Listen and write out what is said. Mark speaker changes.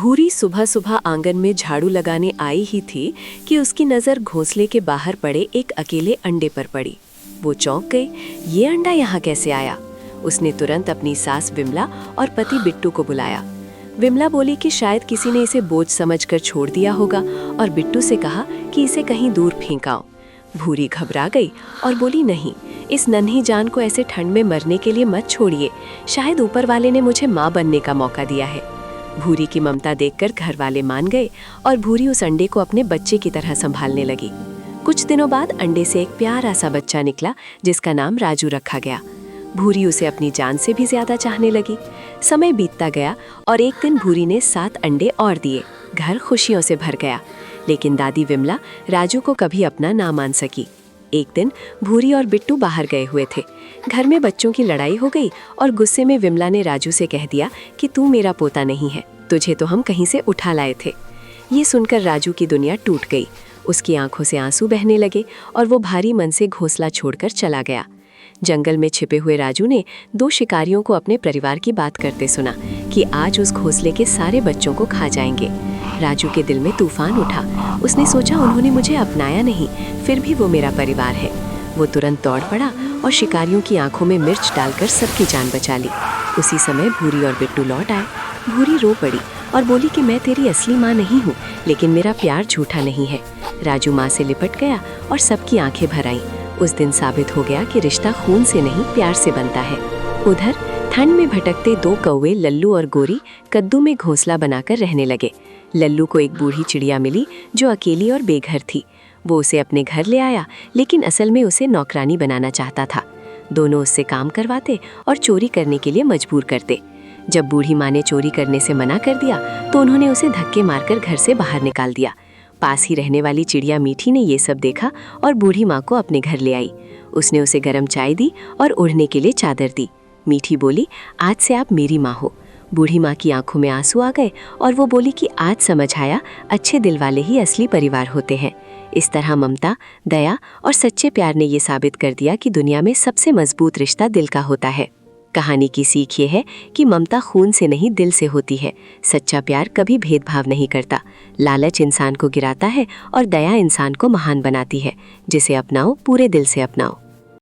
Speaker 1: भूरी सुबह सुबह आंगन में झाड़ू लगाने आई ही थी कि उसकी नज़र घोंसले के बाहर पड़े एक अकेले अंडे पर पड़ी। वो चौंक गई, ये अंडा यहाँ कैसे आया? उसने तुरंत अपनी सास विमला और पति बिट्टू को बुलाया। विमला बोली कि शायद किसी ने इसे बोझ समझकर छोड़ दिया होगा और बिट्टू से कहा कि इसे कहीं दूर फेंकाओ। भूरी घबरा गई और बोली, नहीं, इस नन्ही जान को ऐसे ठंड में मरने के लिए मत छोड़िए। शायद ऊपर वाले ने मुझे माँ बनने का मौका दिया है। भूरी की ममता देखकर घर वाले मान गए और भूरी उस अंडे को अपने बच्चे की तरह संभालने लगी। कुछ दिनों बाद अंडे से एक प्यारा सा बच्चा निकला जिसका नाम राजू रखा गया। भूरी उसे अपनी जान से भी ज्यादा चाहने लगी। समय बीतता गया और एक दिन भूरी ने 7 अंडे और दिए। घर खुशियों से भर गया, लेकिन दादी विमला राजू को कभी अपना ना मान सकी। एक दिन भूरी और बिट्टू बाहर गए हुए थे। घर में बच्चों की लड़ाई हो गई और गुस्से में विमला ने राजू से कह दिया कि तू मेरा पोता नहीं है, तुझे तो हम कहीं से उठा लाए थे। ये सुनकर राजू की दुनिया टूट गई। उसकी आंखों से आंसू बहने लगे और वो भारी मन से घोंसला छोड़कर चला गया। जंगल में छिपे हुए राजू ने 2 शिकारियों को अपने परिवार की बात करते सुना कि आज उस घोंसले के सारे बच्चों को खा जाएंगे। राजू के दिल में तूफान उठा। उसने सोचा, उन्होंने मुझे अपनाया नहीं, फिर भी वो मेरा परिवार है। वो तुरंत दौड़ पड़ा और शिकारियों की आंखों में मिर्च डालकर सबकी जान बचा ली। उसी समय भूरी और बिट्टू लौट आए। भूरी रो पड़ी और बोली कि मैं तेरी असली माँ नहीं हूँ, लेकिन मेरा प्यार झूठा नहीं है। राजू माँ से लिपट गया और सबकी आंखें भर आईं। उस दिन साबित हो गया कि रिश्ता खून से नहीं, प्यार से बनता है। उधर ठंड में भटकते 2 कौवे लल्लू और गोरी कद्दू में घोंसला बनाकर रहने लगे। लल्लू को एक बूढ़ी चिड़िया मिली जो अकेली और बेघर थी। वो उसे अपने घर ले आया, लेकिन असल में उसे नौकरानी बनाना चाहता था। दोनों उससे काम करवाते और चोरी करने के लिए मजबूर करते। जब बूढ़ी माँ ने चोरी करने से मना कर दिया तो उन्होंने उसे धक्के मारकर घर से बाहर निकाल दिया। पास ही रहने वाली चिड़िया मीठी ने ये सब देखा और बूढ़ी माँ को अपने घर ले आई। उसने उसे गर्म चाय दी और ओढ़ने के लिए चादर दी। मीठी बोली, आज से आप मेरी माँ हो। बूढ़ी माँ की आंखों में आंसू आ गए और वो बोली कि आज समझ आया, अच्छे दिल वाले ही असली परिवार होते हैं। इस तरह ममता, दया और सच्चे प्यार ने ये साबित कर दिया कि दुनिया में सबसे मजबूत रिश्ता दिल का होता है। कहानी की सीख ये है कि ममता खून से नहीं, दिल से होती है। सच्चा प्यार कभी भेदभाव नहीं करता। लालच इंसान को गिराता है और दया इंसान को महान बनाती है। जिसे अपनाओ, पूरे दिल से अपनाओ।